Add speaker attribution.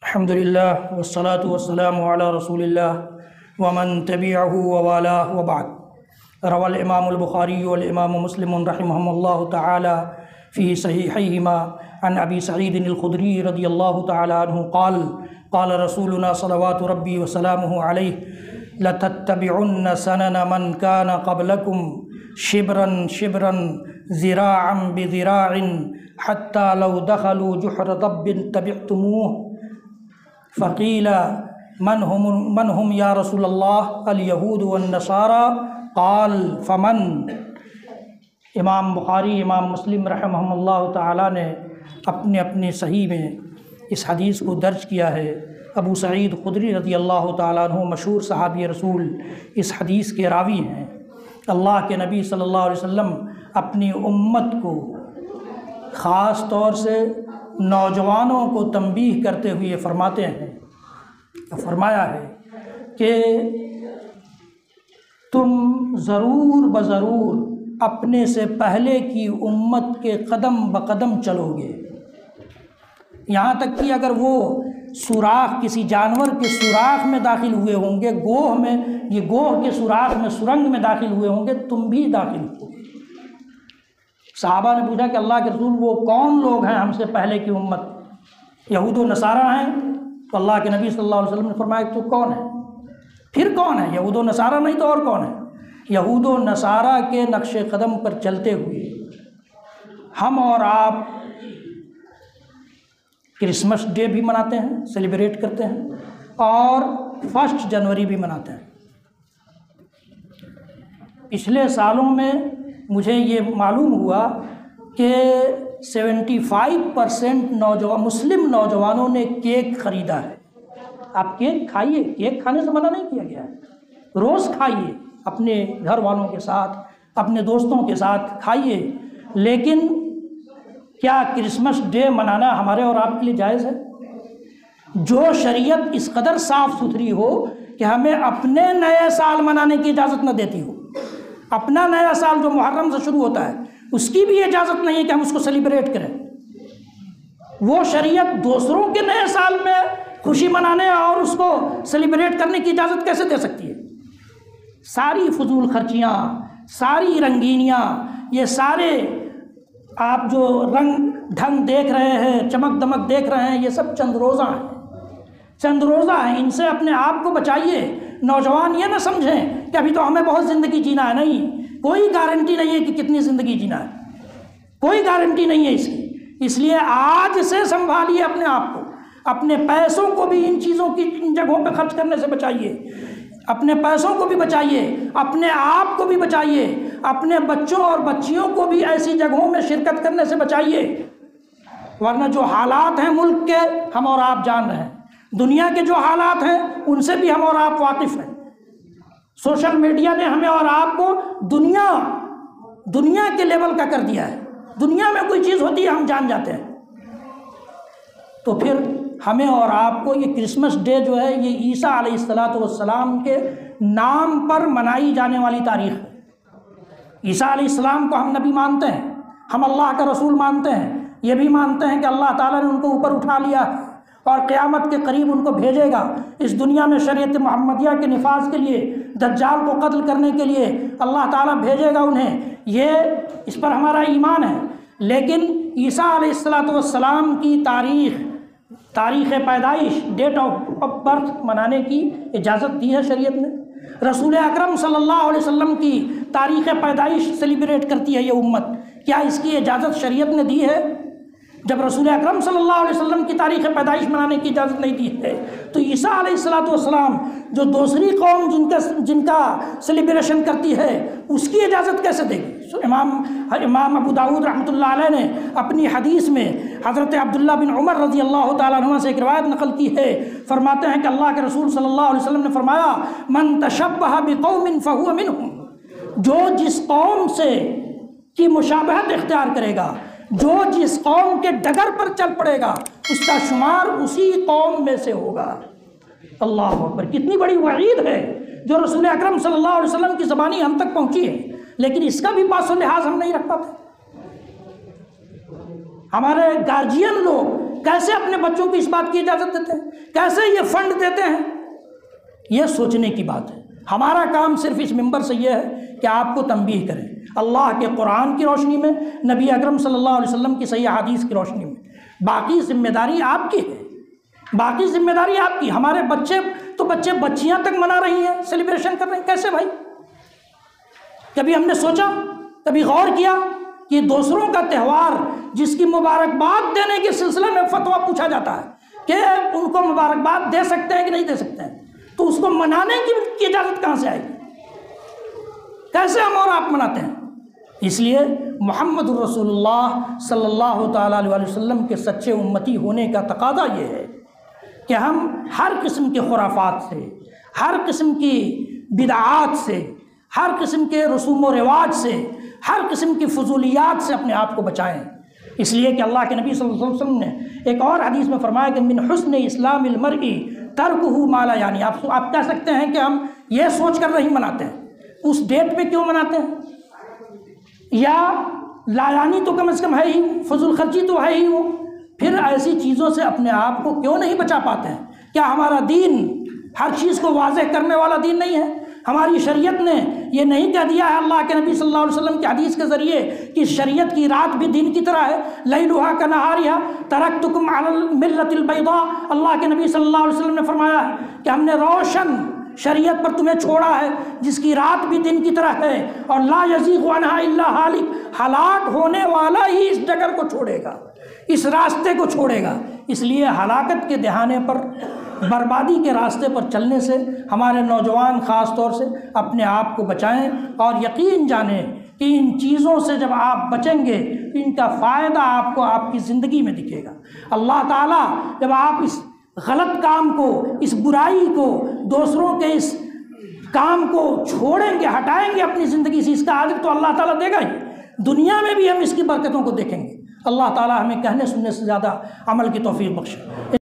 Speaker 1: الحمدللہ والصلاة والسلام علی رسول اللہ ومن تبعہ ووالاه وبعد۔ روى الامام البخاری والامام مسلم رحمهم اللہ تعالی فی صحیحیہما عن ابی سعید الخدری رضی اللہ تعالی عنہ قال قال رسولنا صلوات ربی وسلامہ علیہ لتتبعن سنن من كان قبلكم شبرا شبرا ذراعا بذراع حتى لو دخلوا جحر ضب تبعتموه فقیل من هم یا رسول اللہ الیہود والنصارى قال فمن۔ امام بخاری امام مسلم رحمہم اللہ تعالیٰ نے اپنی صحیح میں اس حدیث کو درج کیا ہے۔ ابو سعید خدری رضی اللہ تعالیٰ عنہ مشہور صحابی رسول اس حدیث کے راوی ہیں۔ اللہ کے نبی صلی اللہ علیہ وسلم اپنی امت کو خاص طور سے نوجوانوں کو تنبیہ کرتے ہوئے فرماتے ہیں، فرمایا ہے کہ تم ضرور بضرور اپنے سے پہلے کی امت کے قدم بقدم چلو گے، یہاں تک کہ اگر وہ سوراخ کسی جانور کے سوراخ میں داخل ہوئے ہوں گے، گوہ میں، یہ گوہ کے سوراخ میں سرنگ میں داخل ہوئے ہوں گے، تم بھی داخل ہو۔ صحابہ نے پوچھا کہ اللہ کے رسول وہ کون لوگ ہیں ہم سے پہلے کی امت؟ یہود و نصارہ ہیں؟ تو اللہ کے نبی صلی اللہ علیہ وسلم نے فرمایا تو کون ہے؟ پھر کون ہے؟ یہود و نصارہ نہیں تو اور کون ہے؟ یہود و نصارہ کے نقش قدم پر چلتے ہوئے ہم اور آپ کرسمس ڈے بھی مناتے ہیں، سیلیبریٹ کرتے ہیں، اور 1 جنوری بھی مناتے ہیں۔ پچھلے سالوں میں مجھے یہ معلوم ہوا کہ 75% مسلم نوجوانوں نے کیک خریدا ہے۔ آپ کیک کھائیے، کیک کھانے سے منع نہیں کیا گیا ہے، روز کھائیے، اپنے گھر والوں کے ساتھ، اپنے دوستوں کے ساتھ کھائیے، لیکن کیا کرسمس ڈے منانا ہمارے اور آپ کے لیے جائز ہے؟ جو شریعت اس قدر صاف ستھری ہو کہ ہمیں اپنے نئے سال منانے کی اجازت نہ دیتی ہو، اپنا نیا سال جو محرم سے شروع ہوتا ہے اس کی بھی اجازت نہیں ہے کہ ہم اس کو سیلیبریٹ کریں، وہ شریعت دوسروں کے نئے سال میں خوشی منانے اور اس کو سیلیبریٹ کرنے کی اجازت کیسے دے سکتی ہے؟ ساری فضول خرچیاں، ساری رنگینیاں، یہ سارے آپ جو رنگ ڈھنگ دیکھ رہے ہیں، چمک دمک دیکھ رہے ہیں، یہ سب چند روزہ ہیں، چند روزہ ہیں، ان سے اپنے آپ کو بچائیے۔ نوجوان یہ نہ سمجھیں کہ ابھی تو ہمیں بہت زندگی جینا ہے، نہیں، کوئی گارنٹی نہیں ہے کہ کتنی زندگی جینا ہے، کوئی گارنٹی نہیں ہے اس کی۔ اس لیے آج سے سنبھالیے اپنے آپ کو، اپنے پیسوں کو بھی ان چیزوں کی، ان جگہوں پہ خرچ کرنے سے بچائیے، اپنے پیسوں کو بھی بچائیے، اپنے آپ کو بھی بچائیے، اپنے بچوں اور بچیوں کو بھی ایسی جگہوں میں شرکت کرنے سے بچائیے، ورنہ جو حالات ہیں ملک کے ہم اور آپ جان رہے ہیں، دنیا کے جو حالات ہیں ان سے بھی ہم اور آپ واقف ہیں۔ سوشل میڈیا نے ہمیں اور آپ کو دنیا کے لیول کا کر دیا ہے، دنیا میں کوئی چیز ہوتی ہے ہم جان جاتے ہیں۔ تو پھر ہمیں اور آپ کو یہ کرسمس ڈے جو ہے یہ عیسیٰ علیہ السلام کے نام پر منائی جانے والی تاریخ ہے۔ عیسیٰ علیہ السلام کو ہم نبی مانتے ہیں، ہم اللہ کا رسول مانتے ہیں، یہ بھی مانتے ہیں کہ اللہ تعالیٰ نے ان کو اوپر اٹھا لیا ہے اور قیامت کے قریب ان کو بھیجے گا اس دنیا میں شریعت محمدیہ کے نفاذ کے لیے، دجال کو قتل کرنے کے لیے اللہ تعالیٰ بھیجے گا انہیں، یہ اس پر ہمارا ایمان ہے۔ لیکن عیسیٰ علیہ السلام کی تاریخ پیدائش، ڈیٹ آف برتھ منانے کی اجازت دی ہے شریعت نے۔ رسول اکرم صلی اللہ علیہ وسلم کی تاریخ پیدائش سیلیبریٹ کرتی ہے یہ امت، کیا اس کی اجازت شریعت نے دی ہے؟ جب رسول اکرم صلی اللہ علیہ وسلم کی تاریخ پیدائش منانے کی اجازت نہیں دی ہے تو عیسیٰ علیہ السلام جو دوسری قوم جن کا سیلیبریشن کرتی ہے اس کی اجازت کیسے دے گی؟ امام ابو داؤد رحمۃ اللہ علیہ نے اپنی حدیث میں حضرت عبداللہ بن عمر رضی اللہ تعالیٰ عنہ سے ایک روایت نقل کی ہے، فرماتے ہیں کہ اللہ کے رسول صلی اللہ علیہ وسلم نے فرمایا من تشبہ بقوم فہو منہم، جو جس قوم سے کی مشابہت اختیار کرے گا، جو جس قوم کے ڈگر پر چل پڑے گا اس کا شمار اسی قوم میں سے ہوگا۔ اللہ اکبر، کتنی بڑی وعید ہے جو رسول اکرم صلی اللہ علیہ وسلم کی زبانی ہم تک پہنچی ہے، لیکن اس کا بھی پاس و لحاظ ہم نہیں رکھ پاتے۔ ہمارے گارجین لوگ کیسے اپنے بچوں کو اس بات کی اجازت دیتے ہیں؟ کیسے یہ فنڈ دیتے ہیں؟ یہ سوچنے کی بات ہے۔ ہمارا کام صرف اس منبر سے یہ ہے کہ آپ کو تنبیہ کریں، اللہ کے قرآن کی روشنی میں، نبی اکرم صلی اللہ علیہ وسلم کی صحیح حدیث کی روشنی میں۔ باقی ذمہ داری آپ کی ہے، باقی ذمہ داری آپ کی۔ ہمارے بچے تو بچیاں تک منا رہی ہیں، سیلیبریشن کر رہے ہیں، کیسے بھائی؟ کبھی ہم نے سوچا، کبھی غور کیا کہ دوسروں کا تہوار جس کی مبارکباد دینے کے سلسلے میں فتویٰ پوچھا جاتا ہے کہ ان کو مبارکباد دے سکتے ہیں کہ نہیں دے سکتے ہیں، تو اس کو منانے کی اجازت کہاں سے آئے گی؟ کیسے ہم اور آپ مناتے ہیں؟ اس لیے محمد الرسول اللہ صلی اللہ تعالیٰ علیہ وسلم کے سچے امتی ہونے کا تقاضا یہ ہے کہ ہم ہر قسم کے خرافات سے، ہر قسم کی بدعات سے، ہر قسم کے رسوم و رواج سے، ہر قسم کی فضولیات سے اپنے آپ کو بچائیں۔ اس لیے کہ اللہ کے نبی صلی اللہ علیہ وسلم نے ایک اور حدیث میں فرمایا کہ من حسن اسلام المرء ترکہ ما لا یعنی۔ آپ کہہ سکتے ہیں کہ ہم یہ سوچ کر نہیں مناتے ہیں، اس ڈیٹ پہ کیوں مناتے ہیں؟ یا لا یعنی تو کم از کم ہے ہی، فضول خرچی تو ہے ہی وہ، پھر ایسی چیزوں سے اپنے آپ کو کیوں نہیں بچا پاتے ہیں؟ کیا ہمارا دین ہر چیز کو واضح کرنے والا دین نہیں ہے؟ ہماری شریعت نے یہ نہیں کہہ دیا ہے اللہ کے نبی صلی اللہ علیہ وسلم کی حدیث کے ذریعے کہ شریعت کی رات بھی دن کی طرح ہے، لیلھا کنہارھا ترکتکم علی الملۃ البیضاء۔ اللہ کے نبی صلی اللہ علیہ وسلم نے فرمایا ہے کہ ہم نے روشن شریعت پر تمہیں چھوڑا ہے جس کی رات بھی دن کی طرح ہے، اور لا یزیغ عنہا الا ہالک، ہلاک ہونے والا ہی اس ڈگر کو چھوڑے گا، اس راستے کو چھوڑے گا۔ اس لیے ہلاکت کے دہانے پر، بربادی کے راستے پر چلنے سے ہمارے نوجوان خاص طور سے اپنے آپ کو بچائیں، اور یقین جانیں کہ ان چیزوں سے جب آپ بچیں گے تو ان کا فائدہ آپ کو آپ کی زندگی میں دکھے گا۔ اللہ تعالیٰ جب آپ اس غلط کام کو، اس برائی کو، دوسروں کے اس کام کو چھوڑیں گے، ہٹائیں گے اپنی زندگی سے، اس کا اجر تو اللہ تعالیٰ دے گا ہی، دنیا میں بھی ہم اس کی برکتوں کو دیکھیں گے۔ اللہ تعالیٰ ہمیں کہنے سننے سے زیادہ عمل کی توفیق بخشے۔